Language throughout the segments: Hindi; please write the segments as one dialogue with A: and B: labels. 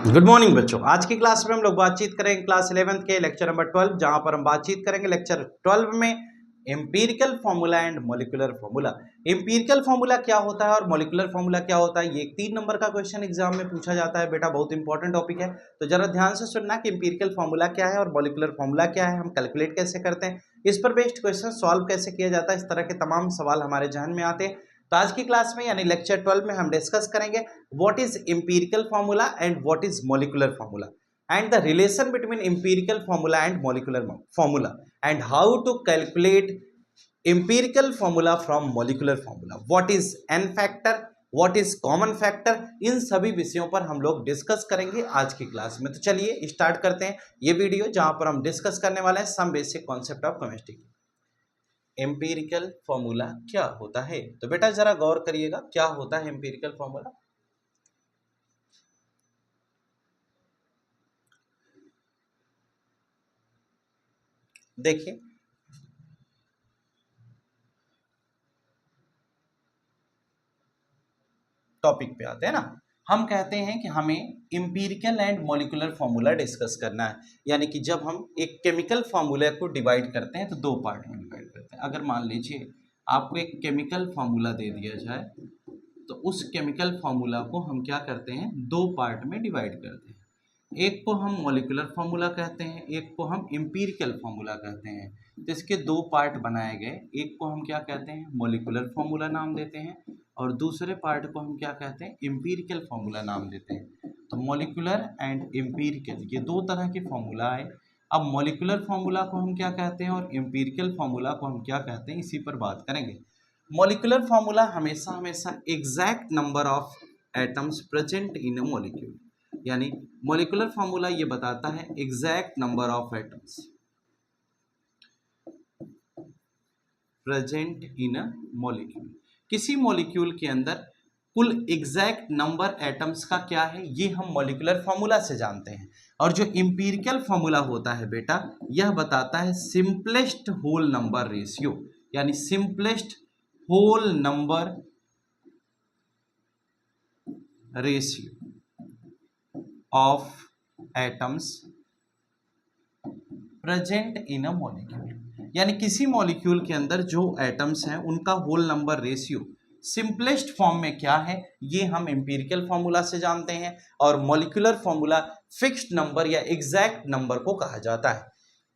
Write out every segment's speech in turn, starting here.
A: गुड मॉर्निंग बच्चों। आज की क्लास में हम लोग बातचीत करेंगे क्लास 11th के लेक्चर नंबर 12, जहां पर हम बातचीत करेंगे लेक्चर 12 में empirical formula and molecular formula. Empirical formula क्या होता है और मॉलिक्यूलर फॉर्मूला क्या होता है, ये 3 नंबर का क्वेश्चन एग्जाम में पूछा जाता है बेटा, बहुत इंपॉर्टेंट टॉपिक है। तो जरा ध्यान से सुनना कि एम्पिरिकल फॉर्मूला क्या है और मॉलिक्यूलर फॉर्मूला क्या है, हम कैलकुलेट कैसे करते हैं, इस पर बेस्ड क्वेश्चन सॉल्व कैसे किया जाता है, इस तरह के तमाम सवाल हमारे जहन में आते हैं। तो आज की क्लास में यानी लेक्चर 12 में हम डिस्कस करेंगे what is empirical formula and what is molecular formula and the relation between empirical formula and molecular formula and how to calculate empirical formula from molecular formula, what is n factor, what is common factor, इन सभी विषयों पर हम लोग डिस्कस करेंगे आज की क्लास में। तो चलिए स्टार्ट करते हैं ये वीडियो, जहां पर हम डिस्कस करने वाले हैं some basic concept of chemistry. Empirical formula क्या होता है, तो बेटा जरा गौर करिएगा क्या होता है एम्पिरिकल फॉर्मूला। देखिए टॉपिक पे आते हैं ना, हम कहते हैं कि हमें empirical and molecular formula discuss करना है। यानी कि जब हम एक केमिकल फॉर्मूला को डिवाइड करते हैं तो दो पार्ट में डिवाइड करते हैं। अगर मान लीजिए आपको एक केमिकल फॉर्मूला दे दिया जाए तो उस केमिकल फॉर्मूला को हम क्या करते हैं, दो पार्ट में डिवाइड करते हैं। एक को हम मॉलिक्यूलर फार्मूला कहते हैं, एक को हम एम्पिरिकल फार्मूला कहते हैं। तो इसके दो पार्ट बनाए गए, एक को हम क्या कहते हैं, मॉलिक्यूलर फार्मूला नाम देते हैं, और दूसरे पार्ट को हम क्या कहते हैं, एम्पिरिकल फार्मूला नाम देते हैं। तो मॉलिक्यूलर एंड एम्पिरिकल ये दो तरह के फार्मूला है। अब मॉलिक्यूलर फार्मूला को हम क्या कहते हैं और एम्पिरिकल फार्मूला को हम क्या कहते हैं, इसी पर बात करेंगे। मॉलिक्यूलर फार्मूला हमेशा हमेशा exact number of atoms present in a molecule, यानी मॉलिक्यूलर फार्मूला ये बताता है exact number of atoms present in a molecule. किसी मॉलिक्यूल के अंदर कुल एग्जैक्ट नंबर एटम्स का क्या है, ये हम मॉलिक्यूलर फार्मूला से जानते हैं। और जो एम्पिरिकल फार्मूला होता है बेटा, यह बताता है सिंपलेस्ट होल नंबर रेशियो, यानी simplest whole number ratio of atoms present in a molecule. यानी किसी मॉलिक्यूल के अंदर जो एटम्स हैं उनका whole number ratio simplest form में क्या है, ये हम एम्पिरिकल फार्मूला से जानते हैं। और मॉलिक्यूलर फार्मूला फिक्स्ड नंबर या एग्जैक्ट नंबर को कहा जाता है।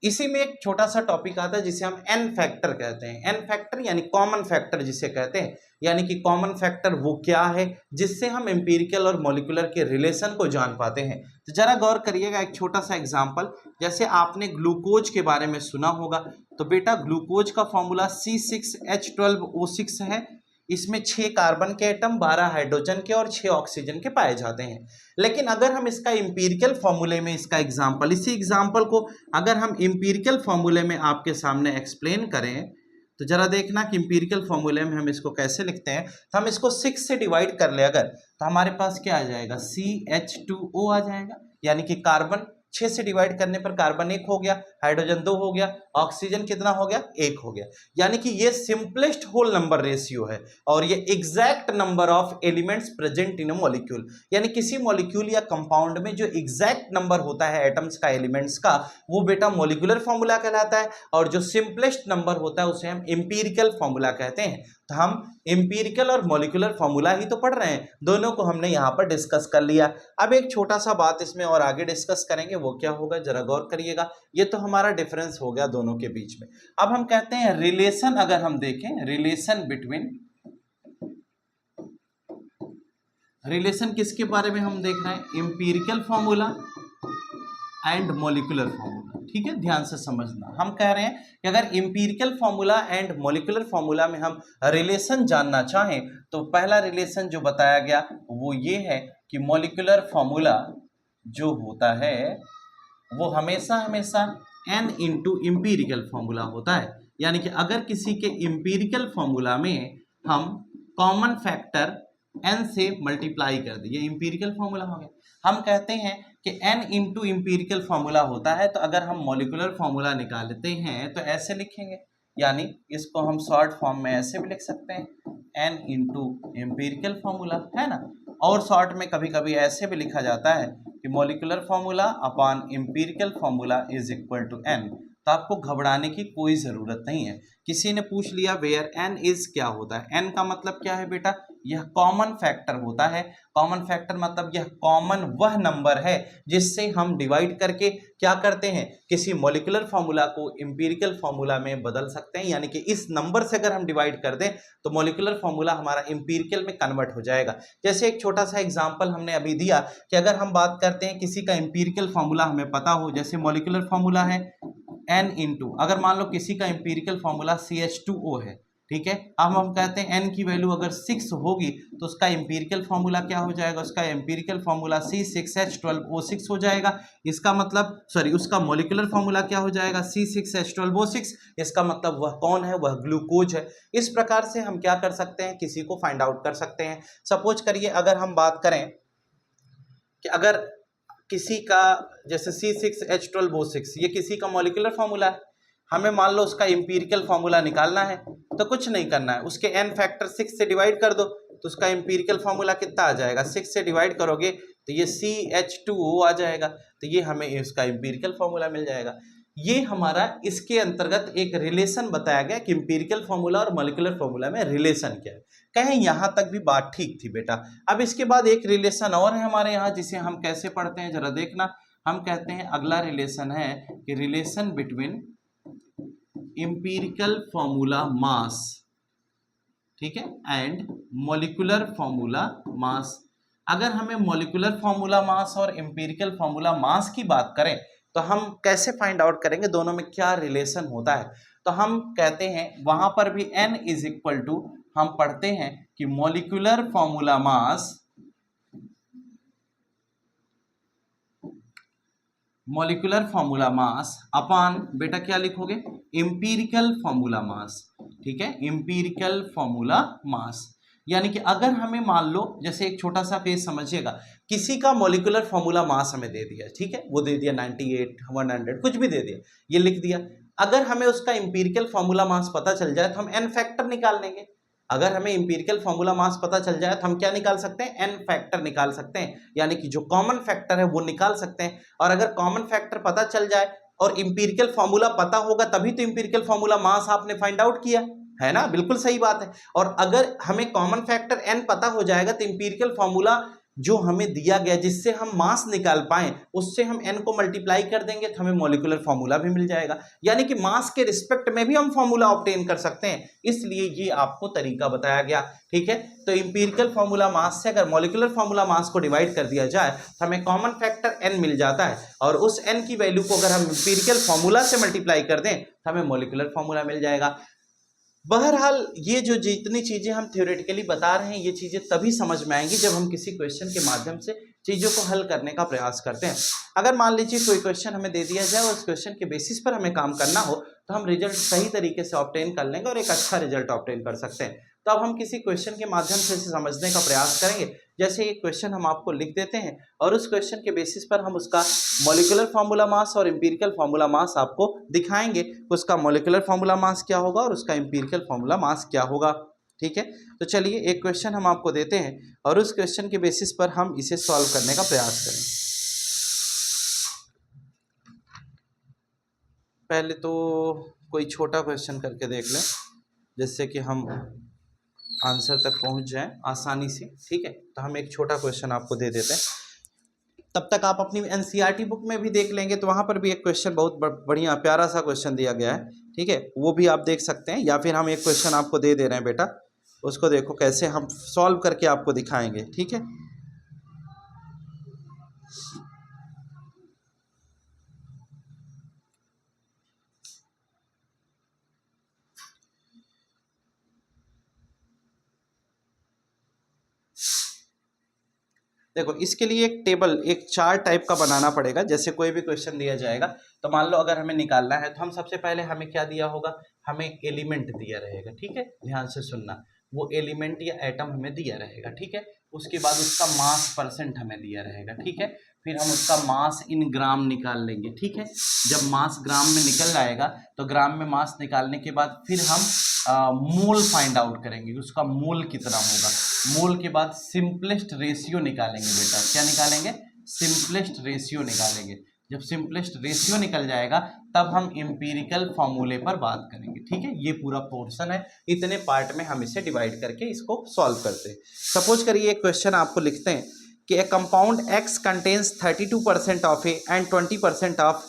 A: इसी में एक छोटा सा टॉपिक आता है जिसे हम एन फैक्टर कहते हैं। एन फैक्टर यानी कॉमन फैक्टर जिसे कहते हैं, यानी कि कॉमन फैक्टर वो क्या है जिससे हम एम्पिरिकल और मॉलिक्यूलर के रिलेशन को जान पाते हैं। तो जरा गौर करिएगा, एक छोटा सा एग्जांपल, जैसे आपने ग्लूकोज के बारे में सुना होगा। तो बेटा ग्लूकोज का फॉर्मूला C6H12O6 है। इसमें 6 कार्बन के एटम, 12 हाइड्रोजन के और 6 ऑक्सीजन के पाए जाते हैं। लेकिन अगर हम इसका एम्पिरिकल फॉर्मूले में इसका एग्जांपल, इसी एग्जांपल को अगर हम एम्पिरिकल फॉर्मूले में आपके सामने एक्सप्लेन करें तो जरा देखना कि एम्पिरिकल फॉर्मूले में हम इसको कैसे लिखते हैं। तो हम इसको 6 से डिवाइड कर ले अगर, तो हमारे पास क्या आ जाएगा, CH2O आ जाएगा। यानी कि कार्बन 6 से डिवाइड करने पर कार्बन 1 हो गया, हाइड्रोजन 2 हो गया, ऑक्सीजन कितना हो गया, 1 हो गया। यानी कि ये सिंपलेस्ट होल नंबर रेशियो है और ये exact number of elements present in a molecule. यानी किसी मॉलिक्यूल या कंपाउंड में जो एग्जैक्ट नंबर होता है एटम्स का, एलिमेंट्स का, वो बेटा मॉलिक्यूलर फॉर्मूला कहलाता है। और जो सिंपलेस्ट नंबर होता है उसे हम एम्पिरिकल फॉर्मूला कहते हैं। तो हम एम्पिरिकल और मॉलिक्यूलर फॉर्मूला ही तो पढ़ रहे हैं, दोनों को हमने यहाँ पर डिस्कस कर लिया। अब एक छोटा सा बात इसमें और आगे डिस्कस करेंगे, वो क्या होगा जरा गौर करिएगा। ये तो हमारा डिफरेंस हो गया दोनों के बीच में। अब हम कहते हैं रिलेशन, अगर हम देखें रिलेशन बिटवीन, रिलेशन किसके बारे में हम देख रहे हैं, empirical formula and molecular formula. ठीक है, ध्यान से समझना। हम कह रहे हैं कि अगर empirical formula and molecular formula में हम रिलेशन जानना चाहें तो पहला रिलेशन जो बताया गया वो ये है कि मॉलिक्यूलर फॉर्मूला जो होता है वो हमेशा हमेशा n इंटू एम्पिरिकल फॉर्मूला होता है। यानी कि अगर किसी के एम्पिरिकल फॉर्मूला में हम कॉमन फैक्टर n से मल्टीप्लाई कर दें, ये एम्पिरिकल फॉर्मूला हो गया। हम कहते हैं कि n इंटू एम्पिरिकल फॉर्मूला होता है, तो अगर हम मॉलिक्यूलर फॉर्मूला निकालते हैं तो ऐसे लिखेंगे, यानी इसको हम शॉर्ट फॉर्म में ऐसे भी लिख सकते हैं, n इंटू एम्पिरिकल फॉर्मूला, है ना। और शॉर्ट में कभी कभी ऐसे भी लिखा जाता है कि molecular formula upon empirical formula is equal to n, तो आपको घबराने की कोई ज़रूरत नहीं है। किसी ने पूछ लिया वेयर एन इज क्या होता है, एन का मतलब क्या है बेटा, यह कॉमन फैक्टर होता है। कॉमन फैक्टर मतलब यह कॉमन वह नंबर है जिससे हम डिवाइड करके क्या करते हैं, किसी मॉलिक्यूलर फॉर्मूला को एम्पिरिकल फॉर्मूला में बदल सकते हैं। यानी कि इस नंबर से अगर हम डिवाइड कर दें तो मॉलिक्यूलर फॉर्मूला हमारा एम्पिरिकल में कन्वर्ट हो जाएगा। जैसे एक छोटा सा एग्जांपल हमने अभी दिया कि अगर हम बात करते हैं किसी का एम्पिरिकल फॉर्मूला हमें पता हो, जैसे मॉलिक्यूलर फॉर्मूला है n इंटू, अगर मान लो किसी का एम्पिरिकल फॉर्मूला CH2O है, ठीक है, अब हम कहते हैं n की वैल्यू अगर 6 होगी तो उसका एम्पिरिकल फॉर्मूला क्या हो जाएगा, उसका एम्पिरिकल फॉर्मूला C6H12O6 हो जाएगा। इसका मतलब उसका मॉलिक्यूलर फॉर्मूला क्या हो जाएगा, C6H12O6। इसका मतलब वह कौन है, वह ग्लूकोज है। इस प्रकार से हम क्या कर सकते हैं, किसी को फाइंड आउट कर सकते हैं। सपोज करिए अगर हम बात करें कि अगर किसी का जैसे C6H12O6 ये किसी का मॉलिक्यूलर फॉर्मूला है, हमें मान लो उसका एम्पिरिकल फॉर्मूला निकालना है, तो कुछ नहीं करना है, उसके n फैक्टर 6 से डिवाइड कर दो तो उसका एम्पिरिकल फॉर्मूला कितना आ जाएगा, 6 से डिवाइड करोगे तो ये CH2O आ जाएगा, तो ये हमें इसका एम्पिरिकल फॉर्मूला मिल जाएगा। ये हमारा इसके अंतर्गत एक रिलेशन बताया गया कि एम्पिरिकल फॉर्मूला और मॉलिक्यूलर फॉर्मूला में रिलेशन क्या है। कहें यहां तक भी बात ठीक थी बेटा। अब इसके बाद एक रिलेशन और है हमारे यहाँ, जिसे हम कैसे पढ़ते हैं जरा देखना। हम कहते हैं अगला रिलेशन है कि relation between empirical formula mass, ठीक है, एंड मॉलिक्यूलर फॉर्मूला मास। अगर हमें मॉलिक्यूलर फॉर्मूला मास और एम्पिरिकल फॉर्मूला मास की बात करें तो हम कैसे फाइंड आउट करेंगे दोनों में क्या रिलेशन होता है। तो हम कहते हैं वहां पर भी n इज इक्वल टू, हम पढ़ते हैं कि मॉलिक्यूलर फॉर्मूला मास अपान बेटा क्या लिखोगे, एम्पिरिकल फॉर्मूला मास, ठीक है, एम्पिरिकल फॉर्मूला मास। यानी कि अगर हमें मान लो, जैसे एक छोटा सा केस समझिएगा, किसी का मॉलिक्यूलर फॉर्मूला मास हमें दे दिया, ठीक है, वो दे दिया 98 100 कुछ भी दे दिया, ये लिख दिया। अगर हमें उसका एम्पिरिकल फॉर्मूला मास पता चल जाए तो हम n फैक्टर निकाल लेंगे। अगर हमें एम्पिरिकल फॉर्मूला मास पता चल जाए तो हम क्या निकाल सकते हैं, n फैक्टर निकाल सकते हैं, यानी कि जो कॉमन फैक्टर है वो निकाल सकते हैं। और अगर कॉमन फैक्टर पता चल जाए और एम्पिरिकल फॉर्मूला पता होगा तभी तो एम्पिरिकल फॉर्मूला मास आपने फाइंड आउट किया है ना, बिल्कुल सही बात है। और अगर हमें कॉमन फैक्टर n पता हो जाएगा तो एम्पिरिकल फॉर्मूला जो हमें दिया गया जिससे हम मास निकाल पाए उससे हम n को मल्टीप्लाई कर देंगे तो हमें मॉलिक्यूलर फॉर्मूला भी मिल जाएगा। यानी कि मास के रिस्पेक्ट में भी हम फॉर्मूला ऑब्टेन कर सकते हैं, इसलिए ये आपको तरीका बताया गया, ठीक है। तो एम्पिरिकल फॉर्मूला मास से अगर मॉलिक्यूलर फॉर्मूला मास को डिवाइड कर दिया जाए तो हमें कॉमन फैक्टर n मिल जाता है, और उस n की वैल्यू को अगर हम एम्पिरिकल फॉर्मूला से मल्टीप्लाई कर दें तो हमें मॉलिक्यूलर फॉर्मूला मिल जाएगा। बहरहाल ये जो जितनी चीज़ें हम थ्योरेटिकली बता रहे हैं ये चीज़ें तभी समझ में आएंगी जब हम किसी क्वेश्चन के माध्यम से चीज़ों को हल करने का प्रयास करते हैं। अगर मान लीजिए कोई क्वेश्चन हमें दे दिया जाए और उस क्वेश्चन के बेसिस पर हमें काम करना हो तो हम रिजल्ट सही तरीके से ऑब्टेन कर लेंगे और एक अच्छा रिजल्ट ऑब्टेन कर सकते हैं। तो अब हम किसी क्वेश्चन के माध्यम से इसे समझने का प्रयास करेंगे। जैसे एक क्वेश्चन हम आपको लिख देते हैं और उस क्वेश्चन के बेसिस पर हम उसका मॉलिक्यूलर फार्मूला मास और एम्पिरिकल फार्मूला मास आपको दिखाएंगे, उसका मॉलिक्यूलर फार्मूला मास क्या होगा और उसका एम्पिरिकल फार्मूला मास क्या होगा, ठीक है। तो चलिए एक क्वेश्चन हम आपको देते हैं और उस क्वेश्चन के बेसिस पर हम इसे सॉल्व करने का प्रयास करें। पहले तो कोई छोटा क्वेश्चन करके देख लें जिससे कि हम आंसर तक पहुंच जाएं आसानी से, ठीक है। तो हम एक छोटा क्वेश्चन आपको दे देते हैं, तब तक आप अपनी एनसीईआरटी बुक में भी देख लेंगे तो वहाँ पर भी एक क्वेश्चन बहुत बढ़िया प्यारा सा क्वेश्चन दिया गया है, ठीक है, वो भी आप देख सकते हैं। या फिर हम एक क्वेश्चन आपको दे दे रहे हैं बेटा, उसको देखो कैसे हम सॉल्व करके आपको दिखाएंगे, ठीक है। देखो इसके लिए एक टेबल, एक चार्ट टाइप का बनाना पड़ेगा। जैसे कोई भी क्वेश्चन दिया जाएगा तो मान लो अगर हमें निकालना है तो हम सबसे पहले हमें क्या दिया होगा, हमें एलिमेंट दिया रहेगा, ठीक है, ध्यान से सुनना, वो एलिमेंट या एटम हमें दिया रहेगा, ठीक है। उसके बाद उसका मास परसेंट हमें दिया रहेगा, ठीक है। फिर हम उसका मास इन ग्राम निकाल लेंगे, ठीक है। जब मास ग्राम में निकल आएगा तो ग्राम में मास निकालने के बाद फिर हम मोल फाइंड आउट करेंगे, उसका मोल कितना होगा। मोल के बाद सिंपलेस्ट रेशियो निकालेंगे बेटा, क्या निकालेंगे, सिंपलेस्ट रेशियो निकालेंगे। जब सिंपलेस्ट रेशियो निकल जाएगा तब हम एम्पिरिकल फॉर्मूले पर बात करेंगे। ठीक है, ये पूरा पोर्शन है, इतने पार्ट में हम इसे डिवाइड करके इसको सॉल्व करते हैं। सपोज करिए एक क्वेश्चन आपको लिखते हैं कि a compound X contains 32% of A and 20% of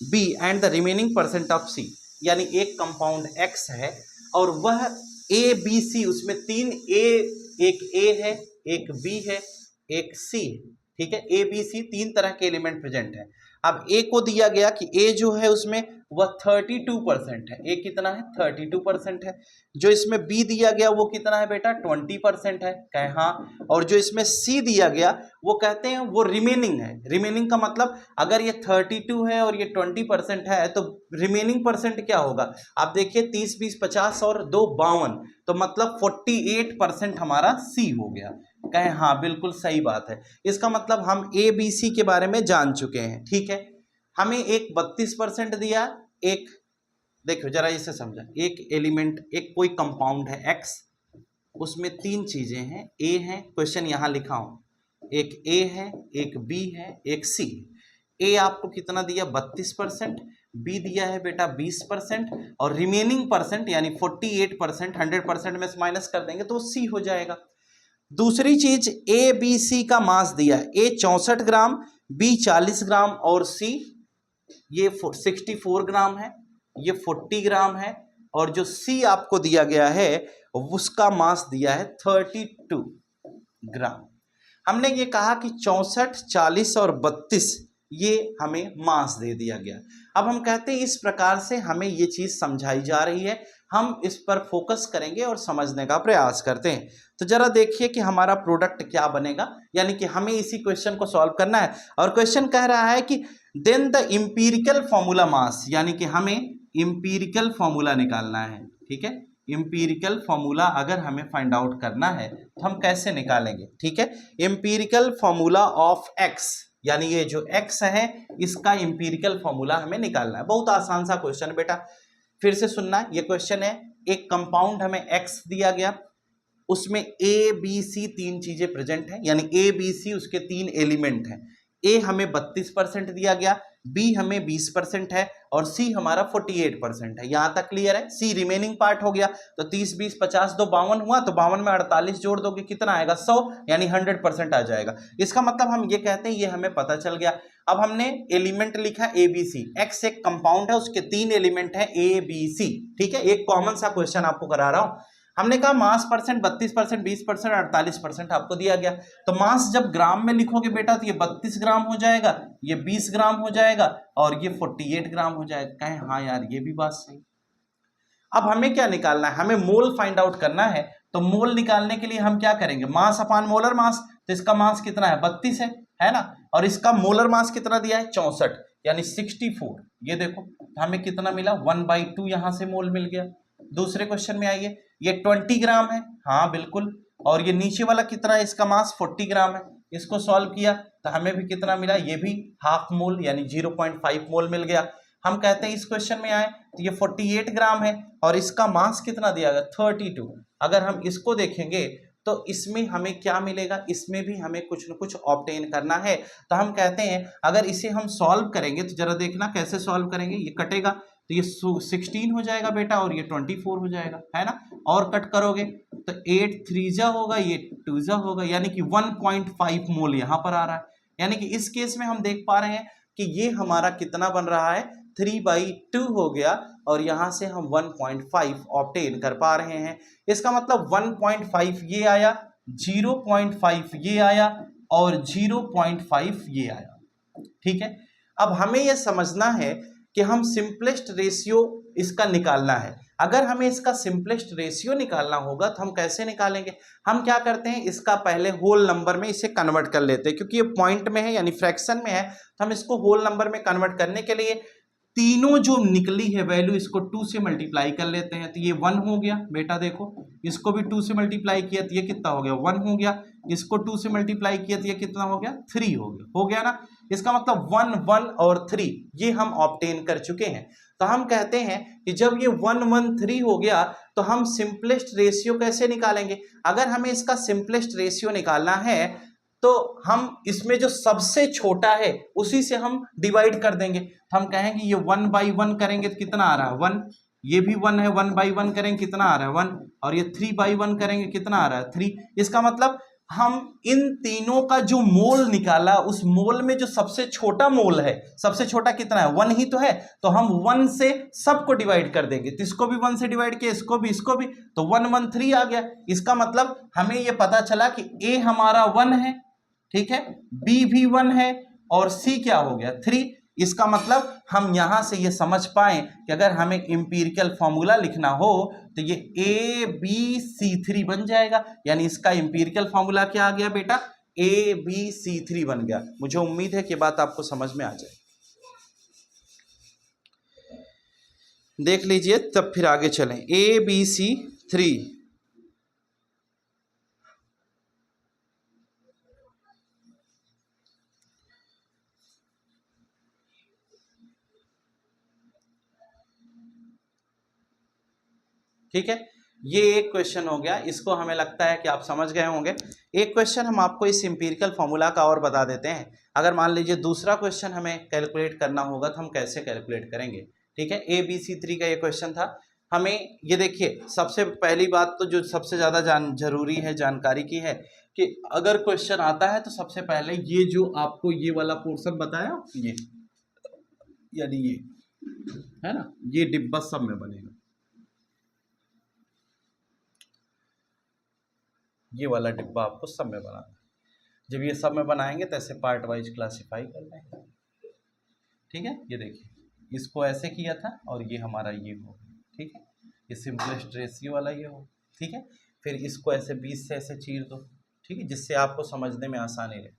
A: B and the remaining percent of C. यानी एक कंपाउंड एक्स है और वह ए बी सी, उसमें 3 ए, एक ए है, एक बी है, एक सी है। ठीक है, ए बी सी 3 तरह के एलिमेंट प्रेजेंट है। अब ए को दिया गया कि ए जो है उसमें वह 32% है। ए कितना है? 32% है। जो इसमें बी दिया गया वो कितना है बेटा? 20% है। कहे हाँ। और जो इसमें सी दिया गया वो कहते हैं वो रिमेनिंग है। रिमेनिंग का मतलब अगर ये 32 है और ये 20% है तो रिमेनिंग परसेंट क्या होगा? आप देखिए 30 20 50 और 2 52, तो मतलब 48% हमारा सी हो गया। कहें हाँ, बिल्कुल सही बात है। इसका मतलब हम ए बी सी के बारे में जान चुके हैं। ठीक है, हमें एक 32% दिया, एक देखो जरा इसे समझा, एक एलिमेंट, एक कोई कंपाउंड है एक्स, उसमें 3 चीजें हैं, ए है, क्वेश्चन यहां लिखा हूं, एक ए है, एक बी है, एक सी। ए आपको कितना दिया? 32%, बी दिया है बेटा 20% और रिमेनिंग परसेंट यानी 48%, 100% में से माइनस कर देंगे तो सी हो जाएगा। दूसरी चीज ए बी सी का मास दिया है, ए 64 ग्राम, बी 40 ग्राम और सी ये 64 ग्राम है, ये 40 ग्राम है। और जो सी आपको दिया गया है उसका मास दिया है 32 ग्राम। हमने ये कहा कि 64, 40 और 32 ये हमें मास दे दिया गया। अब हम कहते हैं इस प्रकार से हमें ये चीज समझाई जा रही है, हम इस पर फोकस करेंगे और समझने का प्रयास करते हैं। तो जरा देखिए कि हमारा प्रोडक्ट क्या बनेगा, यानी कि हमें इसी क्वेश्चन को सॉल्व करना है। और क्वेश्चन कह रहा है कि then the empirical formula mass, यानी कि हमें इंपीरिकल फॉर्मूला निकालना है। ठीक है, इंपीरिकल फॉर्मूला अगर हमें फाइंड आउट करना है तो हम कैसे निकालेंगे? ठीक है, इंपीरिकल फॉर्मूला ऑफ एक्स, यानी ये जो x है इसका इंपीरिकल फॉर्मूला हमें निकालना है। बहुत आसान सा क्वेश्चन बेटा, फिर से सुनना। ये क्वेश्चन है, एक कंपाउंड हमें x दिया गया, उसमें a b c 3 चीजें प्रेजेंट है, यानी a b c उसके 3 एलिमेंट हैं। a हमें 32% दिया गया, b हमें 20% है और c हमारा 48% है। यहां तक क्लियर है? c रिमेनिंग पार्ट हो गया, तो 30 20 50 2 52 हुआ, तो 52 में 48 जोड़ दोगे कितना आएगा? 100, यानी 100% आ जाएगा। इसका मतलब हम ये कहते हैं ये हमें पता चल गया। अब हमने एलिमेंट लिखा ए बी सी, एक्स एक कंपाउंड है उसके 3 एलिमेंट है ए बी सी। ठीक है, एक कॉमन सा क्वेश्चन आपको करा रहा हूं। हमने कहा मास परसेंट 32%, 20%, 48% आपको दिया गया। तो मास जब ग्राम में लिखोगे बेटा तो ये 32 ग्राम हो जाएगा, ये 20 ग्राम हो जाएगा और ये 48 ग्राम हो जाएगा। कहें हाँ यार, ये भी बात सही। अब हमें क्या निकालना है? हमें मोल फाइंड आउट करना है। तो मोल निकालने के लिए हम क्या करेंगे? मास अपान मोलर मास। तो इसका मास कितना है? 32 है ना, और इसका मोलर मास कितना दिया है? 64, यानी 64। ये देखो हमें कितना मिला? 1/2 यहां से मोल मिल गया। दूसरे क्वेश्चन में आइए, ये 20 ग्राम है, हाँ बिल्कुल, और ये नीचे वाला कितना है? इसका मास 40 ग्राम है। इसको सॉल्व किया तो हमें भी कितना मिला? ये भी हाफ मोल यानी 0.5 मोल मिल गया। हम कहते हैं इस क्वेश्चन में आए तो ये 48 ग्राम है और इसका मास कितना दिया गया? 32। अगर हम इसको देखेंगे तो इसमें हमें क्या मिलेगा? इसमें भी हमें कुछ न कुछ ऑब्टेन करना है। तो हम कहते हैं अगर इसे हम सॉल्व करेंगे तो जरा देखना कैसे सॉल्व करेंगे। ये कटेगा तो ये 16 हो जाएगा बेटा और ये 24 हो जाएगा, है ना। और कट करोगे तो 8 3 होगा, ये 2 होगा, यानी कि 1.5 मोल यहाँ पर आ रहा है। यानी कि इस केस में हम देख पा रहे हैं कि ये हमारा कितना बन रहा है? 3/2 हो गया और यहां से हम 1.5 ऑब्टेन कर पा रहे हैं। इसका मतलब 1.5 ये आया, 0.5 ये आया और 0.5 ये आया। ठीक है, अब हमें यह समझना है कि हम सिंपलेस्ट रेशियो इसका निकालना है। अगर हमें इसका सिंपलेस्ट रेशियो निकालना होगा तो हम कैसे निकालेंगे? हम क्या करते हैं, इसका पहले होल नंबर में इसे कन्वर्ट कर लेते हैं, क्योंकि ये पॉइंट में है यानी फ्रैक्शन में है, तो हम इसको होल नंबर में कन्वर्ट करने के लिए तीनों जो निकली है वैल्यू इसको 2 से मल्टीप्लाई कर लेते हैं। तो ये 1 हो गया बेटा, देखो इसको भी 2 से मल्टीप्लाई किया तो ये कितना हो गया? 1 हो गया। इसको 2 से मल्टीप्लाई किया तो ये कितना हो गया? 3 हो गया ना। इसका मतलब 1 1 और 3 ये हम ऑब्टेन कर चुके हैं। तो हम कहते हैं कि जब ये 1 1 3 हो गया तो हम सिंपलेस्ट रेशियो कैसे निकालेंगे? अगर हमें इसका सिंपलेस्ट रेशियो निकालना है तो हम इसमें जो सबसे छोटा है उसी से हम डिवाइड कर देंगे। तो हम कहेंगे ये 1/1 करेंगे तो कितना आ रहा है 1, ये भी 1 है, 1/1 करेंगे कितना आ रहा है 1, और ये 3/1 करेंगे कितना आ रहा है 3। इसका मतलब हम इन तीनों का जो मोल निकाला, उस मोल में जो सबसे छोटा मोल है, सबसे छोटा कितना है 1 ही तो है, तो हम 1 से सबको डिवाइड कर देंगे। तो इसको भी 1 से डिवाइड किया, इसको भी, तो 1 1 3 आ गया। इसका मतलब हमें ये पता चला कि ए हमारा 1 है, ठीक है, बी भी 1 है, और सी क्या हो गया 3। इसका मतलब हम यहां से ये समझ पाए कि अगर हमें इंपीरिकल फॉर्मूला लिखना हो तो ये ABC3 बन जाएगा। यानी इसका इंपीरिकल फॉर्मूला क्या आ गया बेटा, ABC3 बन गया। मुझे उम्मीद है कि बात आपको समझ में आ जाए। देख लीजिए, तब फिर आगे चलें। ABC3 ठीक है, ये एक क्वेश्चन हो गया। इसको हमें लगता है कि आप समझ गए होंगे। एक क्वेश्चन हम आपको इस इंपीरिकल फॉर्मूला का और बता देते हैं। अगर मान लीजिए दूसरा क्वेश्चन हमें कैलकुलेट करना होगा तो हम कैसे कैलकुलेट करेंगे, ठीक है। ABC3 का ये क्वेश्चन था। हमें ये देखिए, सबसे पहली बात तो जो सबसे ज़्यादा जरूरी है जानकारी की है कि अगर क्वेश्चन आता है तो सबसे पहले ये जो आपको ये वाला पोर्शन बताया, ये यानी ये है ना, ये डिब्बा सब में बनेगा, ये वाला डिब्बा आपको सब में बनाना है। जब ये सब में बनाएंगे तो ऐसे पार्ट वाइज क्लासिफाई कर लेंगे, ठीक है। ये देखिए, इसको ऐसे किया था और ये हमारा ये हो, ठीक है, ये सिंपलेस्ट रेशियो वाला ये हो, ठीक है। फिर इसको ऐसे 20 से ऐसे चीर दो, ठीक है, जिससे आपको समझने में आसानी रहे।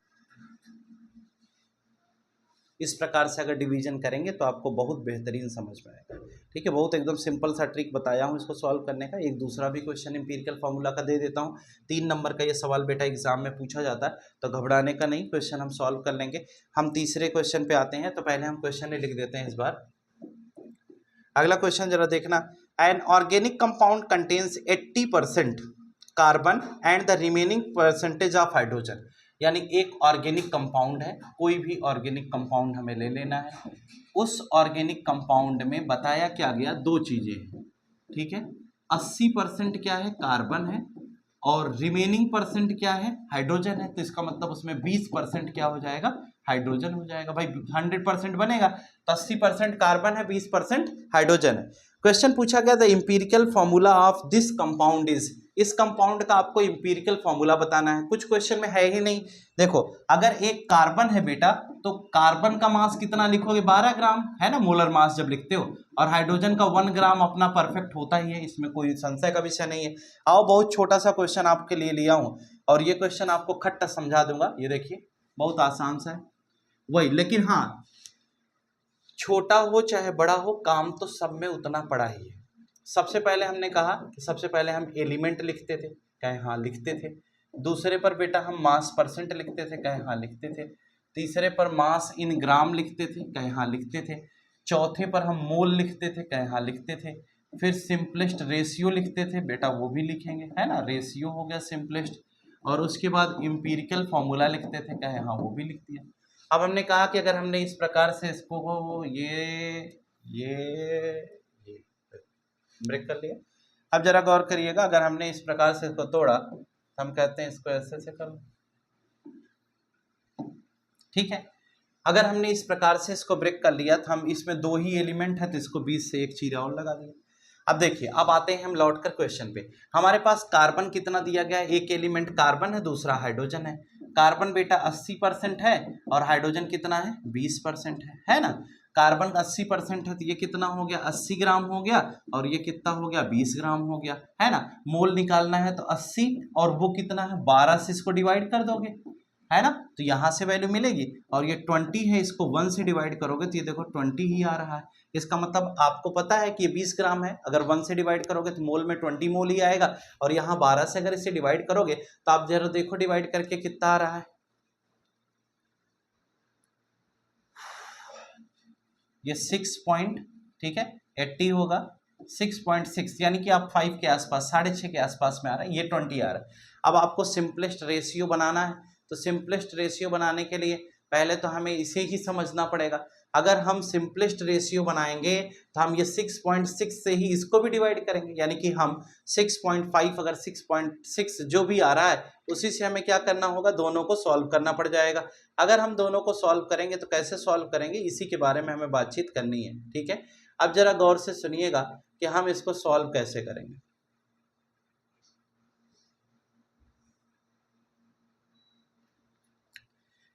A: इस प्रकार से अगर डिवीजन करेंगे तो आपको बहुत बेहतरीन समझ में आएगा, ठीक है। बहुत एकदम सिंपल सा ट्रिक बताया हूँ इसको सॉल्व करने का। एक दूसरा भी क्वेश्चन इंपीरिकल फार्मूला का दे देता हूँ। 3 नंबर का ये सवाल बेटा एग्जाम में पूछा जाता है, तो घबराने का नहीं, क्वेश्चन हम सॉल्व कर लेंगे। हम तीसरे क्वेश्चन पे आते हैं, तो पहले हम क्वेश्चन लिख देते हैं इस बार। अगला क्वेश्चन जरा देखना। An organic compound contains 80% carbon and the remaining percentage of hydrogen. यानी एक ऑर्गेनिक कंपाउंड है, कोई भी ऑर्गेनिक कंपाउंड हमें ले लेना है। उस ऑर्गेनिक कंपाउंड में बताया क्या गया, 2 चीजें हैं, ठीक है। 80% क्या है, कार्बन है, और रिमेनिंग परसेंट क्या है, हाइड्रोजन है। तो इसका मतलब उसमें 20% क्या हो जाएगा, हाइड्रोजन हो जाएगा। भाई 100% बनेगा तो 80% कार्बन है, 20% हाइड्रोजन है। क्वेश्चन पूछा गया, the empirical formula of this compound is. इस कंपाउंड का आपको इंपीरिकल फॉर्मूला बताना है। कुछ क्वेश्चन में है ही नहीं। देखो, अगर एक कार्बन है बेटा तो कार्बन का मास कितना लिखोगे, 12 ग्राम, है ना, मोलर मास जब लिखते हो। और हाइड्रोजन का 1 ग्राम अपना परफेक्ट होता ही है, इसमें कोई संशय का विषय नहीं है। आओ, बहुत छोटा सा क्वेश्चन आपके लिए लिया हूं, और ये क्वेश्चन आपको खट्टा समझा दूंगा। ये देखिए, बहुत आसान सा है वही, लेकिन हाँ, छोटा हो चाहे बड़ा हो, काम तो सब में उतना पड़ा ही है। सबसे पहले हमने कहा कि सबसे पहले हम एलिमेंट लिखते थे, कहे हाँ लिखते थे। दूसरे पर बेटा हम मास परसेंट लिखते थे, कहे हाँ लिखते थे। तीसरे पर मास इन ग्राम लिखते थे, कहे हाँ लिखते थे। चौथे पर हम मोल लिखते थे, कहे हाँ लिखते थे। फिर सिंपलेस्ट रेशियो लिखते थे बेटा, वो भी लिखेंगे, है ना, रेशियो हो गया सिंपलेस्ट। और उसके बाद इंपीरिकल फॉर्मूला लिखते थे, कहे हाँ वो भी लिख दिया। अब हमने कहा कि अगर हमने इस प्रकार से इसको ये ब्रेक कर लिया। अब जरा गौर करिएगा, अगर हमने इस प्रकार से इसको तोड़ा तो हम कहते हैं इसको ऐसे से कर लो, ठीक है। अगर हमने इस प्रकार से इसको ब्रेक कर लिया तो हम इसमें 2 ही एलिमेंट है, तो इसको 20 से एक चीरा और लगा दिया। अब देखिए, अब आते हैं हम लौट कर क्वेश्चन पे। हमारे पास कार्बन कितना दिया गया है, एक एलिमेंट कार्बन है, दूसरा हाइड्रोजन है। कार्बन बेटा 80% है और हाइड्रोजन कितना है, 20% है ना। कार्बन 80% है तो ये कितना हो गया, 80 ग्राम हो गया, और ये कितना हो गया, 20 ग्राम हो गया, है ना। मोल निकालना है तो 80, और वो कितना है, 12 से इसको डिवाइड कर दोगे, है ना, तो यहां से वैल्यू मिलेगी। और ये 20 है, इसको 1 से डिवाइड करोगे तो ये देखो 20 ही आ रहा है। इसका मतलब आपको पता है कि ये 20 ग्राम है, अगर 1 से डिवाइड करोगे तो मोल में 20 मोल ही आएगा, और यहाँ 12 से अगर इसे डिवाइड करोगे तो आप जरा देखो डिवाइड करके कितना आ रहा है, ये 6 पॉइंट, ठीक है, 80 होगा, 6.6, यानी कि आप 5 के आसपास, 6.5 के आसपास में आ रहा है, ये 20 आ रहा है। अब आपको सिंपलेस्ट रेशियो बनाना है, तो सिंपलेस्ट रेशियो बनाने के लिए पहले तो हमें इसे ही समझना पड़ेगा। अगर हम सिंपलेस्ट रेशियो बनाएंगे तो हम ये 6.6 से ही इसको भी डिवाइड करेंगे, यानी कि हम 6.5 अगर 6.6 जो भी आ रहा है उसी से हमें क्या करना होगा, दोनों को सॉल्व करना पड़ जाएगा। अगर हम दोनों को सॉल्व करेंगे तो कैसे सॉल्व करेंगे, इसी के बारे में हमें बातचीत करनी है। ठीक है, अब जरा गौर से सुनिएगा कि हम इसको सॉल्व कैसे करेंगे।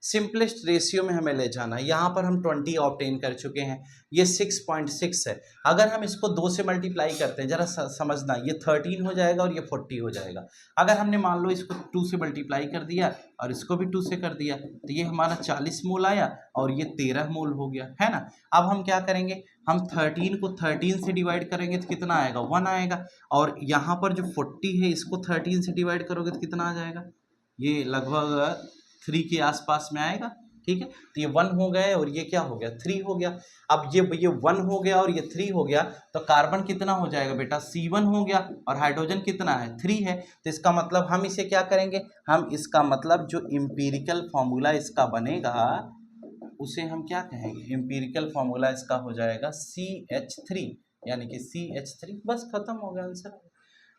A: सिंपलेस्ट रेशियो में हमें ले जाना है। यहाँ पर हम 20 ऑब्टेन कर चुके हैं, ये 6.6 है। अगर हम इसको 2 से मल्टीप्लाई करते हैं, जरा समझना, ये 13 हो जाएगा और ये 40 हो जाएगा। अगर हमने मान लो इसको 2 से मल्टीप्लाई कर दिया और इसको भी 2 से कर दिया तो ये हमारा 40 मोल आया और ये 13 मोल हो गया, है ना। अब हम क्या करेंगे, हम 13 को 13 से डिवाइड करेंगे तो कितना आएगा, 1 आएगा। और यहाँ पर जो 40 है इसको 13 से डिवाइड करोगे तो कितना आ जाएगा, ये लगभग 3 के आसपास में आएगा। ठीक है, तो ये 1 हो गया और ये क्या हो गया, 3 हो गया। अब ये 1 हो गया और ये 3 हो गया, तो कार्बन कितना हो जाएगा बेटा, C1 हो गया और हाइड्रोजन कितना है, 3 है। तो इसका मतलब हम इसे क्या करेंगे, हम इसका मतलब जो इम्पीरिकल फॉर्मूला इसका बनेगा उसे हम क्या कहेंगे, इम्पीरिकल फॉर्मूला इसका हो जाएगा CH3, यानी कि CH3। बस खत्म हो गया आंसर।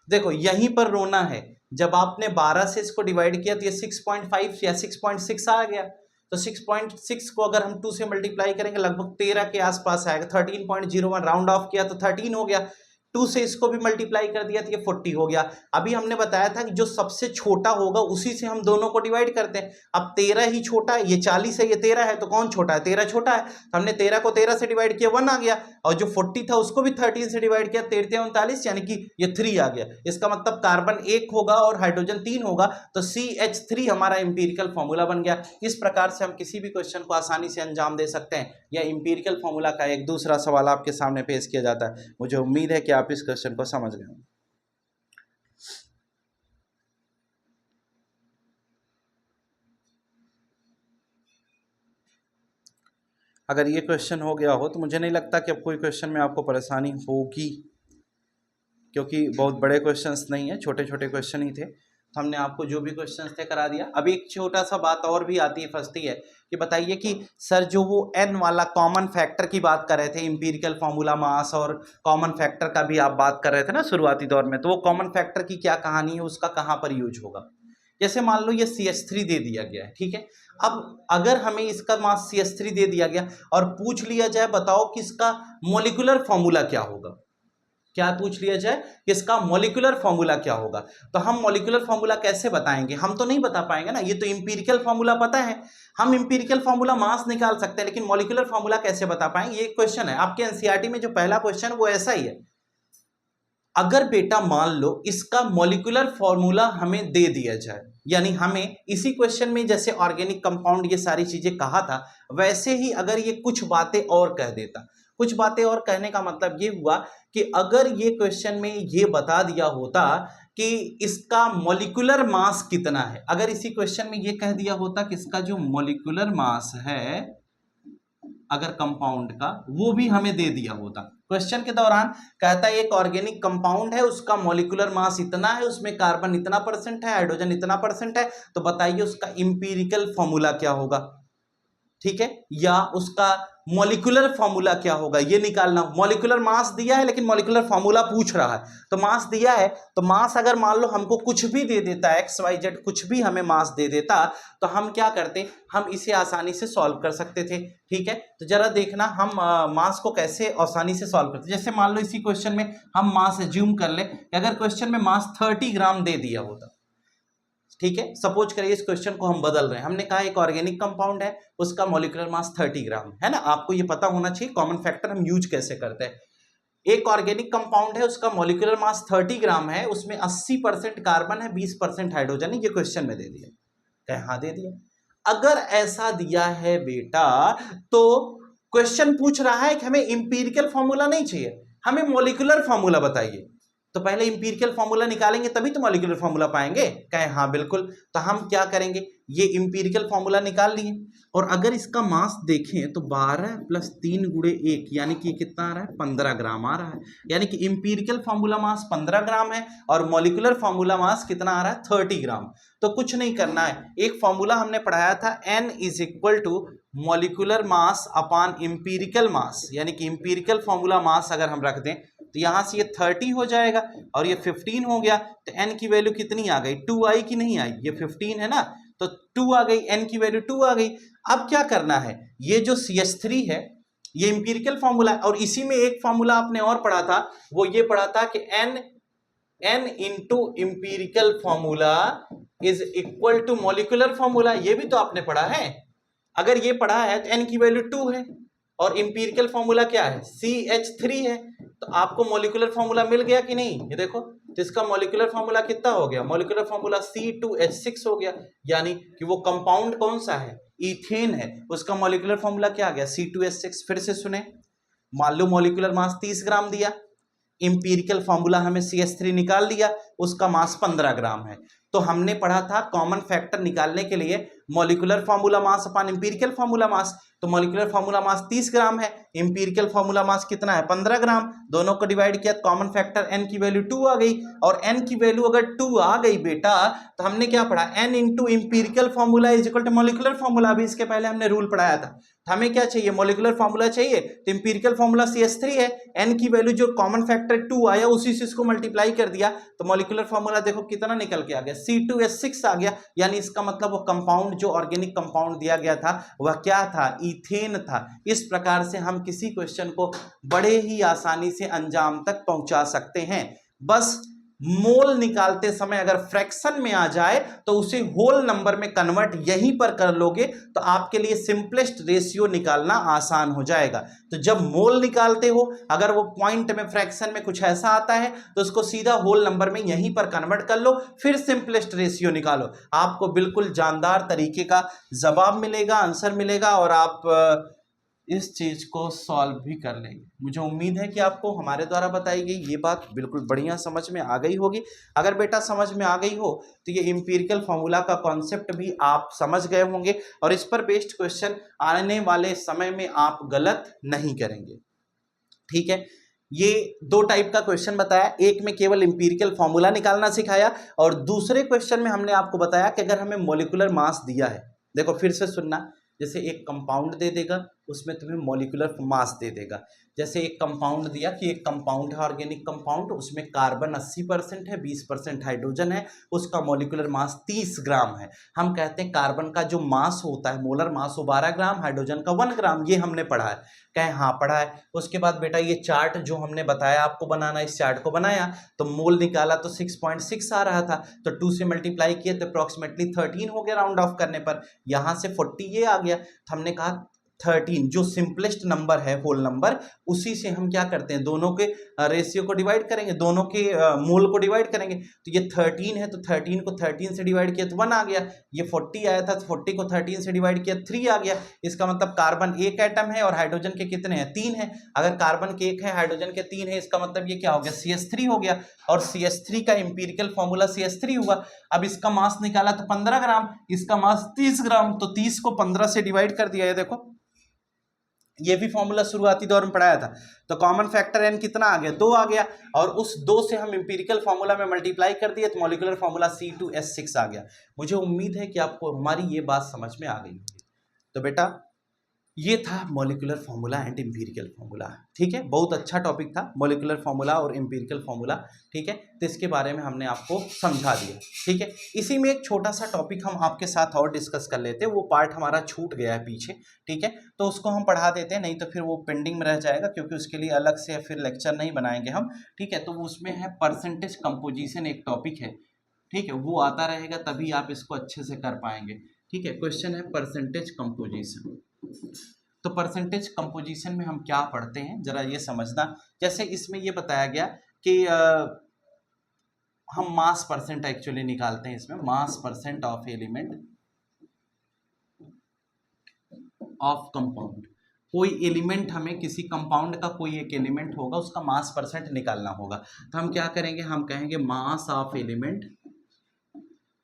A: देखो यहीं पर रोना है, जब आपने 12 से इसको डिवाइड किया तो ये 6.5 या 6.6 आ गया। तो 6.6 को अगर हम 2 से मल्टीप्लाई करेंगे लगभग 13 के आसपास आएगा। 13.01 राउंड ऑफ किया तो 13 हो गया। 2 से इसको भी मल्टीप्लाई कर दिया तो ये 40 हो गया। अभी हमने बताया था कि जो सबसे छोटा होगा उसी से हम दोनों को डिवाइड करते हैं। अब 13 ही छोटा है, ये 40 है, ये 13 है, तो कौन छोटा है, 13 छोटा है। तो हमने 13 को 13 से डिवाइड किया, 1 आ गया। और जो 40 था उसको भी 13 से डिवाइड किया, 13 39, यानी कि ये 3 आ गया। इसका मतलब कार्बन 1 होगा और हाइड्रोजन 3 होगा, तो CH3 हमारा इंपीरिकल फॉर्मूला बन गया। इस प्रकार से हम किसी भी क्वेश्चन को आसानी से अंजाम दे सकते हैं। या इंपीरिकल फॉर्मूला का एक दूसरा सवाल आपके सामने पेश किया जाता है। मुझे उम्मीद है कि आप इस क्वेश्चन को समझ गए। अगर ये क्वेश्चन हो गया हो तो मुझे नहीं लगता कि अब कोई क्वेश्चन में आपको परेशानी होगी, क्योंकि बहुत बड़े क्वेश्चंस नहीं है, छोटे छोटे क्वेश्चन ही थे। तो हमने आपको जो भी क्वेश्चंस थे करा दिया। अभी एक छोटा सा बात और भी आती है, फंसती है कि बताइए कि सर जो वो n वाला कॉमन फैक्टर की बात कर रहे थे, इंपीरिकल फॉर्मूला मास और कॉमन फैक्टर का भी आप बात कर रहे थे ना शुरुआती दौर में, तो वो कॉमन फैक्टर की क्या कहानी है, उसका कहाँ पर यूज होगा। जैसे मान लो ये CH3 दे दिया गया है, ठीक है। अब अगर हमें इसका मास CH3 दे दिया गया और पूछ लिया जाए बताओ कि इसका मॉलिक्यूलर फॉर्मूला क्या होगा, क्या पूछ लिया जाए कि इसका मॉलिक्यूलर फॉर्मूला क्या होगा, तो हम मॉलिक्यूलर फॉर्मूला कैसे बताएंगे, हम तो नहीं बता पाएंगे ना। ये तो इंपीरिकल फॉर्मूला पता है, हम इंपीरिकल फॉर्मूला मास निकाल सकते हैं, लेकिन मॉलिक्यूलर फॉर्मूला कैसे बता पाएंगे, ये क्वेश्चन है। आपके एनसीईआरटी में जो पहला क्वेश्चन वो ऐसा ही है। अगर बेटा मान लो इसका मॉलिक्यूलर फॉर्मूला हमें दे दिया जाए, यानी हमें इसी क्वेश्चन में जैसे ऑर्गेनिक कंपाउंड ये सारी चीजें कहा था, वैसे ही अगर ये कुछ बातें और कह देता। कुछ बातें और कहने का मतलब ये हुआ कि अगर ये क्वेश्चन में ये बता दिया होता कि इसका मॉलिक्यूलर मास कितना है, अगर इसी क्वेश्चन में ये कह दिया होता कि इसका जो मॉलिक्यूलर मास है अगर कंपाउंड का, वो भी हमें दे दिया होता। क्वेश्चन के दौरान कहता है एक ऑर्गेनिक कंपाउंड है, उसका मॉलिक्यूलर मास इतना है, उसमें कार्बन इतना % है, हाइड्रोजन इतना % है, तो बताइए उसका इंपीरिकल फॉर्मूला क्या होगा, ठीक है, या उसका मॉलिक्यूलर फॉर्मूला क्या होगा, ये निकालना। मॉलिक्यूलर मास दिया है लेकिन मॉलिक्यूलर फॉर्मूला पूछ रहा है, तो मास दिया है तो मास अगर मान लो हमको कुछ भी दे देता है, XYZ कुछ भी हमें मास दे देता, तो हम क्या करते, हम इसे आसानी से सॉल्व कर सकते थे। ठीक है, तो जरा देखना हम मास को कैसे आसानी से सॉल्व करते। जैसे मान लो इसी क्वेश्चन में हम मास एज्यूम कर ले, अगर क्वेश्चन में मास 30 ग्राम दे दिया होता, ठीक है, सपोज करिए इस क्वेश्चन को हम बदल रहे हैं, हमने कहा एक ऑर्गेनिक कंपाउंड है, उसका मॉलिक्यूलर मास 30 ग्राम है ना। आपको ये पता होना चाहिए कॉमन फैक्टर हम यूज कैसे करते हैं। एक ऑर्गेनिक कंपाउंड है, उसका मॉलिक्यूलर मास 30 ग्राम है, उसमें 80% कार्बन है, 20% हाइड्रोजन है, ये क्वेश्चन में दे दिया, कहे हाँ दे दिया। अगर ऐसा दिया है बेटा तो क्वेश्चन पूछ रहा है कि हमें इंपीरिकल फॉर्मूला नहीं चाहिए, हमें मॉलिक्यूलर फॉर्मूला बताइए, तो पहले इंपीरिकल फॉर्मूला निकालेंगे तभी तो मॉलिक्यूलर फॉर्मूला पाएंगे। कहें हाँ बिल्कुल। तो हम क्या करेंगे, ये इंपीरिकल फॉर्मूला निकाल लिए और अगर इसका मास देखें तो 12 + 3 × 1 यानी कि कितना आ रहा है, 15 ग्राम आ रहा है। यानी कि इंपीरिकल फॉर्मूला मास 15 ग्राम है और मॉलिक्यूलर फॉर्मूला मास कितना आ रहा है, 30 ग्राम। तो कुछ नहीं करना है, एक फॉर्मूला हमने पढ़ाया था n = molecular mass upon empirical mass, यानी कि इंपीरिकल फॉर्मूला मास अगर हम रख दें तो यहां से ये 30 हो जाएगा और ये 15 हो गया। तो n की वैल्यू कितनी आ गई, 2 आई कि नहीं आई, ये 15 है ना, तो 2 आ गई, n की वैल्यू 2 आ गई। अब क्या करना है, ये जो CH3 है ये इंपीरिकल फॉर्मूला है और इसी में एक फॉर्मूला आपने और पढ़ा था, वो ये पढ़ा था कि n × empirical formula = molecular formula. ये भी तो आपने पढ़ा है। अगर ये पढ़ा है तो n की वैल्यू 2 है और इंपीरिकल फॉर्मूला क्या है, CH3 है। तो आपको मॉलिक्यूलर फॉर्मूला मिल गया कि नहीं, ये देखो। तो इसका मॉलिक्यूलर फॉर्मूला कितना हो गया, मॉलिक्यूलर फॉर्मूला C2H6 हो गया। यानी कि वो कंपाउंड कौन सा है, इथेन है, उसका मॉलिक्यूलर फॉर्मूला क्या आ गया, C2H6। फिर से सुने, मान लो मॉलिक्यूलर मास 30 ग्राम दिया, इंपीरिकल फॉर्मूला हमें CH3 निकाल लिया, उसका मास 15 ग्राम है। तो हमने पढ़ा था कॉमन फैक्टर निकालने के लिए molecular formula mass upon empirical formula मास। तो मॉलिक्यूलर फॉर्मूला मास 30 ग्राम है, इंपीरिकल फॉर्मूला मास कितना है, 15 ग्राम। दोनों को डिवाइड किया, कॉमन फैक्टर n की वैल्यू 2 आ गई। और n की वैल्यू अगर 2 आ गई बेटा, तो हमने क्या पढ़ा, n × empirical formula = molecular formula. अभी इसके पहले हमने रूल पढ़ाया था। हमें क्या चाहिए, मॉलिक्यूलर फॉर्मूला चाहिए, तो इंपीरिकल फॉर्मूला CH3 है, n की वैल्यू जो कॉमन फैक्टर 2 आया उसी से इसको मल्टीप्लाई कर दिया, तो मॉलिक्यूलर फॉर्मूला देखो कितना निकल के आ गया, C2H6 आ गया। यानी इसका मतलब वो कंपाउंड जो ऑर्गेनिक कंपाउंड दिया गया था वह क्या था, इथेन था। इस प्रकार से हम किसी क्वेश्चन को बड़े ही आसानी से अंजाम तक पहुंचा सकते हैं। बस मोल निकालते समय अगर फ्रैक्शन में आ जाए तो उसे होल नंबर में कन्वर्ट यहीं पर कर लोगे तो आपके लिए सिंपलेस्ट रेशियो निकालना आसान हो जाएगा। तो जब मोल निकालते हो, अगर वो पॉइंट में फ्रैक्शन में कुछ ऐसा आता है तो उसको सीधा होल नंबर में यहीं पर कन्वर्ट कर लो, फिर सिंपलेस्ट रेशियो निकालो। आपको बिल्कुल जानदार तरीके का जवाब मिलेगा, आंसर मिलेगा और आप इस चीज को सॉल्व भी कर लेंगे। मुझे उम्मीद है कि आपको हमारे द्वारा बताई गई ये बात बिल्कुल बढ़िया समझ में आ गई होगी। अगर बेटा समझ में आ गई हो तो ये इंपीरिकल फॉर्मूला का कॉन्सेप्ट भी आप समझ गए होंगे और इस पर बेस्ड क्वेश्चन आने वाले समय में आप गलत नहीं करेंगे। ठीक है, ये 2 टाइप का क्वेश्चन बताया, एक में केवल इंपीरिकल फॉर्मूला निकालना सिखाया और दूसरे क्वेश्चन में हमने आपको बताया कि अगर हमें मॉलिक्यूलर मास दिया है, देखो फिर से सुनना, जैसे एक कंपाउंड दे देगा उसमें तुम्हें मॉलिक्यूलर मास दे देगा। जैसे एक कंपाउंड दिया कि एक कंपाउंड है ऑर्गेनिक कंपाउंड, उसमें कार्बन 80% है, 20% हाइड्रोजन है, उसका मॉलिक्यूलर मास 30 ग्राम है। हम कहते हैं कार्बन का जो मास होता है, मोलर मास, वो 12 ग्राम, हाइड्रोजन का 1 ग्राम। ये हमने पढ़ा है, कहें हाँ पढ़ा है। उसके बाद बेटा ये चार्ट जो हमने बताया आपको बनाना, इस चार्ट को बनाया तो मोल निकाला तो 6.6 आ रहा था, तो 2 से मल्टीप्लाई किए तो अप्रॉक्सीमेटली 13 हो गया राउंड ऑफ करने पर, यहां से 40 ये आ गया। तो हमने कहा 13 जो सिंपलेस्ट नंबर है होल नंबर, उसी से हम क्या करते हैं, दोनों के रेशियो को डिवाइड करेंगे, दोनों के मोल को डिवाइड करेंगे। तो ये 13 है तो 13 को 13 से डिवाइड किया तो 1 आ गया। ये 40 आया था तो 40 को 13 से डिवाइड किया 3 आ गया। इसका मतलब कार्बन 1 एटम है और हाइड्रोजन के कितने हैं, 3 है। अगर कार्बन के 1 है, हाइड्रोजन के 3 है, इसका मतलब ये क्या हो गया, CH3 हो गया। और CH3 का इंपीरिकल फॉर्मूला CH3 हुआ। अब इसका मास निकाला तो 15 ग्राम, इसका मास 30 ग्राम, तो 30 को 15 से डिवाइड कर दिया। ये देखो ये भी फॉर्मूला शुरुआती दौर में पढ़ाया था। तो कॉमन फैक्टर n कितना आ गया, 2 आ गया और उस 2 से हम इंपीरिकल फॉर्मूला में मल्टीप्लाई कर दिए तो मॉलिक्यूलर फॉर्मूला C2H6 आ गया। मुझे उम्मीद है कि आपको हमारी ये बात समझ में आ गई होगी। तो बेटा ये था molecular formula and empirical formula. ठीक है, बहुत अच्छा टॉपिक था मॉलिक्यूलर फार्मूला और इंपीरिकल फार्मूला। ठीक है, तो इसके बारे में हमने आपको समझा दिया। ठीक है, इसी में एक छोटा सा टॉपिक हम आपके साथ और डिस्कस कर लेते हैं, वो पार्ट हमारा छूट गया है पीछे। ठीक है, तो उसको हम पढ़ा देते हैं, नहीं तो फिर वो पेंडिंग में रह जाएगा, क्योंकि उसके लिए अलग से फिर लेक्चर नहीं बनाएंगे हम। ठीक है, तो उसमें है परसेंटेज कंपोजिशन, एक टॉपिक है। ठीक है, वो आता रहेगा तभी आप इसको अच्छे से कर पाएंगे। ठीक है, क्वेश्चन है परसेंटेज कंपोजिशन। तो परसेंटेज कंपोजिशन में हम क्या पढ़ते हैं जरा ये समझना। जैसे इसमें ये बताया गया कि हम मास परसेंट एक्चुअली निकालते हैं, इसमें मास percent of element of compound. कोई एलिमेंट, हमें किसी कंपाउंड का कोई एक एलिमेंट होगा, उसका मास परसेंट निकालना होगा। तो हम क्या करेंगे, हम कहेंगे मास ऑफ एलिमेंट,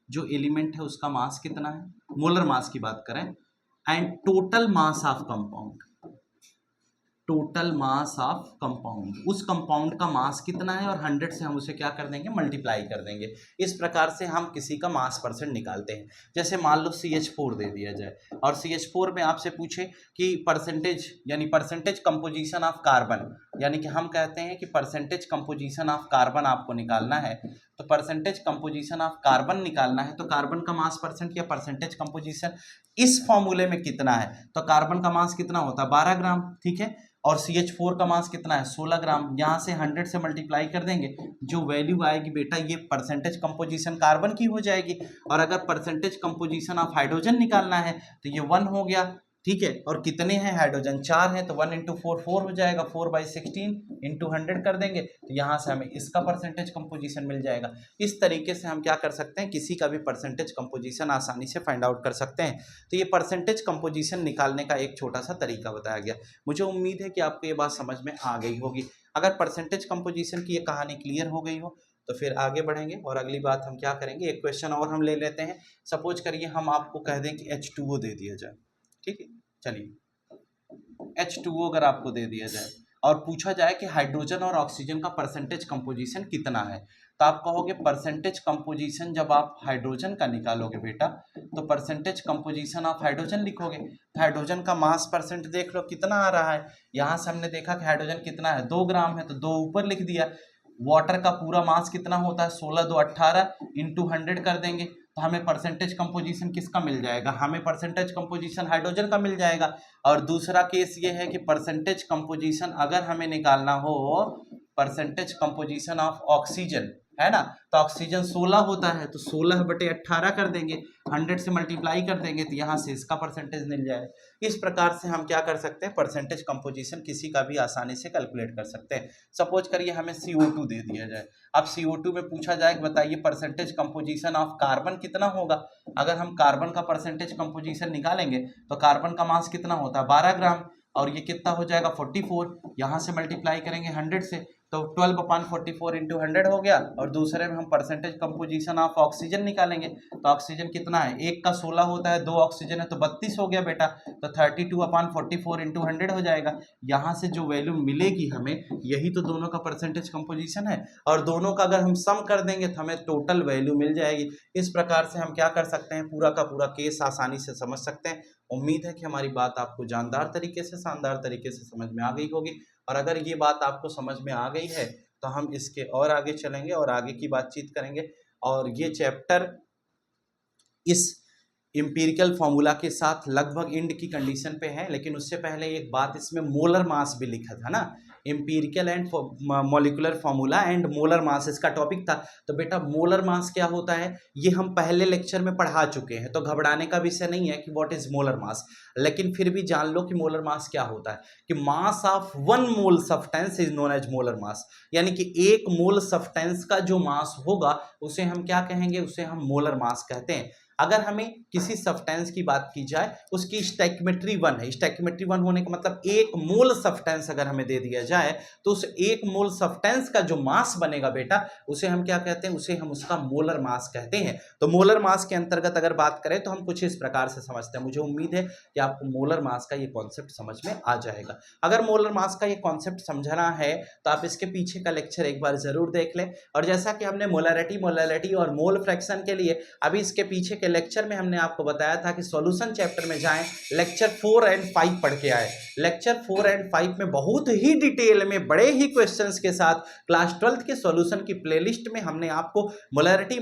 A: जो एलिमेंट है उसका मास कितना है, मोलर मास की बात करें, and total mass of compound, total mass of compound, उस कंपाउंड का मास कितना है और 100 से हम उसे क्या कर देंगे, मल्टीप्लाई कर देंगे। इस प्रकार से हम किसी का मास परसेंट निकालते हैं। जैसे मान लो CH4 दे दिया जाए और CH4 में आपसे पूछे कि परसेंटेज, यानी परसेंटेज कंपोजिशन ऑफ कार्बन, यानी कि हम कहते हैं कि परसेंटेज कंपोजिशन ऑफ कार्बन आपको निकालना है। तो परसेंटेज कंपोजिशन ऑफ कार्बन निकालना है, तो कार्बन का मास परसेंट या परसेंटेज कंपोजिशन इस फॉर्मूले में कितना है, तो कार्बन का मास कितना होता है 12 ग्राम, ठीक है, और CH4 का मास कितना है 16 ग्राम। यहाँ से 100 से मल्टीप्लाई कर देंगे, जो वैल्यू आएगी बेटा ये परसेंटेज कंपोजिशन कार्बन की हो जाएगी। और अगर परसेंटेज कंपोजिशन ऑफ हाइड्रोजन निकालना है तो ये 1 हो गया, ठीक है, और कितने हैं हाइड्रोजन 4 हैं, तो 1 × 4 4 हो जाएगा, 4/16 × 100 कर देंगे, तो यहाँ से हमें इसका परसेंटेज कंपोजिशन मिल जाएगा। इस तरीके से हम क्या कर सकते हैं, किसी का भी परसेंटेज कंपोजिशन आसानी से फाइंड आउट कर सकते हैं। तो ये परसेंटेज कंपोजिशन निकालने का एक छोटा सा तरीका बताया गया। मुझे उम्मीद है कि आपको ये बात समझ में आ गई होगी। अगर परसेंटेज कंपोजिशन की ये कहानी क्लियर हो गई हो तो फिर आगे बढ़ेंगे और अगली बात हम क्या करेंगे, एक क्वेश्चन और हम ले लेते हैं। सपोज करिए हम आपको कह दें कि H2O दे दिया जाए, ठीक है, चलिए H2O अगर आपको दे दिया जाए और पूछा जाए कि हाइड्रोजन और ऑक्सीजन का परसेंटेज कंपोजिशन कितना है, तो आप कहोगे परसेंटेज कंपोजिशन, जब आप हाइड्रोजन का निकालोगे बेटा तो परसेंटेज कंपोजिशन ऑफ हाइड्रोजन लिखोगे। तो हाइड्रोजन का मास परसेंट देख लो कितना आ रहा है, यहाँ से हमने देखा कि हाइड्रोजन कितना है 2 ग्राम है, तो 2 ऊपर लिख दिया। वाटर का पूरा मास कितना होता है 16 2 18 × 100 कर देंगे, तो हमें परसेंटेज कंपोजिशन किसका मिल जाएगा, हमें परसेंटेज कंपोजिशन हाइड्रोजन का मिल जाएगा। और दूसरा केस ये है कि परसेंटेज कंपोजिशन अगर हमें निकालना हो परसेंटेज कंपोजिशन ऑफ ऑक्सीजन, है ना, तो ऑक्सीजन 16 होता है, तो 16/18 कर देंगे, 100 से मल्टीप्लाई कर देंगे, तो यहाँ से इसका परसेंटेज मिल जाए। इस प्रकार से हम क्या कर सकते हैं, परसेंटेज कंपोजिशन किसी का भी आसानी से कैलकुलेट कर सकते हैं। सपोज करिए हमें CO2 दे दिया जाए, अब CO2 में पूछा जाए कि बताइए परसेंटेज कंपोजिशन ऑफ कार्बन कितना होगा। अगर हम कार्बन का परसेंटेज कंपोजिशन निकालेंगे तो कार्बन का मास कितना होता है 12 ग्राम, और ये कितना हो जाएगा 44, यहाँ से मल्टीप्लाई करेंगे 100 से, तो 12/44 × 100 हो गया। और दूसरे में हम परसेंटेज कंपोजिशन ऑफ ऑक्सीजन निकालेंगे, तो ऑक्सीजन कितना है, एक का 16 होता है, 2 ऑक्सीजन है तो 32 हो गया बेटा, तो 32/44 × 100 हो जाएगा। यहाँ से जो वैल्यू मिलेगी हमें, यही तो दोनों का परसेंटेज कंपोजिशन है, और दोनों का अगर हम सम कर देंगे तो हमें टोटल वैल्यू मिल जाएगी। इस प्रकार से हम क्या कर सकते हैं, पूरा का पूरा केस आसानी से समझ सकते हैं। उम्मीद है कि हमारी बात आपको जानदार तरीके से, शानदार तरीके से समझ में आ गई होगी। और अगर ये बात आपको समझ में आ गई है तो हम इसके और आगे चलेंगे और आगे की बातचीत करेंगे। और ये चैप्टर इस एम्पिरिकल फॉर्मूला के साथ लगभग एंड की कंडीशन पे है, लेकिन उससे पहले एक बात, इसमें मोलर मास भी लिखा था ना, empirical and molecular formula and molar mass इसका टॉपिक था। तो बेटा मोलर मास क्या होता है ये हम पहले लेक्चर में पढ़ा चुके हैं, तो घबराने का विषय नहीं है कि व्हाट इज मोलर मास, लेकिन फिर भी जान लो कि मोलर मास क्या होता है। कि mass of 1 mole substance is known as molar mass, यानी कि 1 मोल सब्सटेंस का जो मास होगा उसे हम क्या कहेंगे, उसे हम मोलर मास कहते हैं। अगर हमें किसी सब्सटेंस की बात की जाए उसकी स्टैक्योमेट्री 1 है, स्टैक्योमेट्री 1 होने का मतलब 1 मोल सब्सटेंस अगर हमें दे दिया जाए तो उस 1 मोल सब्सटेंस का जो मास बनेगा बेटा उसे हम क्या कहते हैं, उसे हम उसका मोलर मास कहते हैं। तो मोलर मास के अंतर्गत अगर बात करें तो हम कुछ इस प्रकार से समझते हैं। मुझे उम्मीद है कि आपको मोलर मास का ये कॉन्सेप्ट समझ में आ जाएगा। अगर मोलर मास का ये कॉन्सेप्ट समझना है तो आप इसके पीछे का लेक्चर एक बार जरूर देख लें। और जैसा कि हमने मोलैरिटी और मोल फ्रैक्शन के लिए अभी इसके पीछे के लेक्चर में हमने आपको बताया था कि सॉल्यूशन चैप्टर में जाएं, लेक्चर 4 और 5 पढ़ के आए। लेक्चर 4 और 5 में बहुत ही डिटेल में बड़े ही क्वेश्चंस के साथ क्लास 12th के सॉल्यूशन की प्लेलिस्ट में हमने आपको molarity,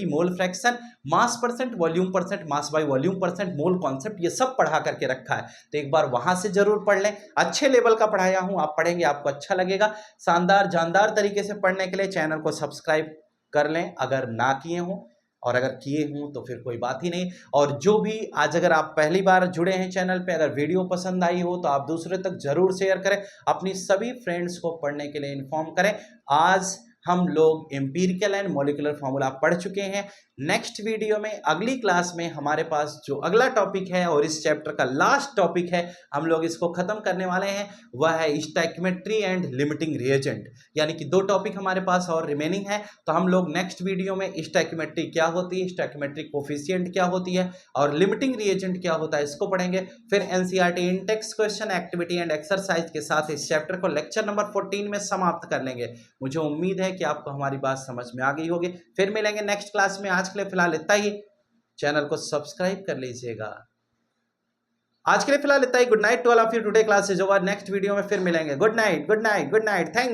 A: mole fraction, mass percent, volume percent, mass by volume percent, mole concept ये सब पढ़ा करके रखा है। तो एक बार वहां से जरूर पढ़ लें। अच्छे लेवल का पढ़ाया हूं, आप पढ़ेंगे आपको अच्छा लगेगा। शानदार जानदार तरीके से पढ़ने के लिए चैनल को सब्सक्राइब कर लें अगर ना किए हों, और अगर किए हों तो फिर कोई बात ही नहीं। और जो भी आज अगर आप पहली बार जुड़े हैं चैनल पे, अगर वीडियो पसंद आई हो तो आप दूसरे तक जरूर शेयर करें, अपनी सभी फ्रेंड्स को पढ़ने के लिए इन्फॉर्म करें। आज हम लोग एम्पिरिकल एंड मॉलिक्यूलर फार्मूला पढ़ चुके हैं। नेक्स्ट वीडियो में अगली क्लास में हमारे पास जो अगला टॉपिक है और इस चैप्टर का लास्ट टॉपिक है, हम लोग इसको खत्म करने वाले हैं, वह है स्टैक्योमेट्री एंड लिमिटिंग रिएजेंट। यानी कि 2 टॉपिक हमारे पास और रिमेनिंग है। तो हम लोग नेक्स्ट वीडियो में स्टैक्योमेट्री क्या होती है, स्टैक्योमेट्री कोफिशिएंट क्या होती है और लिमिटिंग रिएजेंट क्या होता है, इसको पढ़ेंगे। फिर NCERT in text question, activity and exercise के साथ इस चैप्टर को लेक्चर नंबर 14 में समाप्त कर लेंगे। मुझे उम्मीद है कि आपको हमारी बात समझ में आ गई होगी। फिर मिलेंगे नेक्स्ट क्लास में। आज के लिए फिलहाल इतना ही। चैनल को सब्सक्राइब कर लीजिएगा। आज के लिए फिलहाल इतना ही। Good night to all of you. Today class is over. Next video में फिर मिलेंगे। Good night, good night, good night. Thank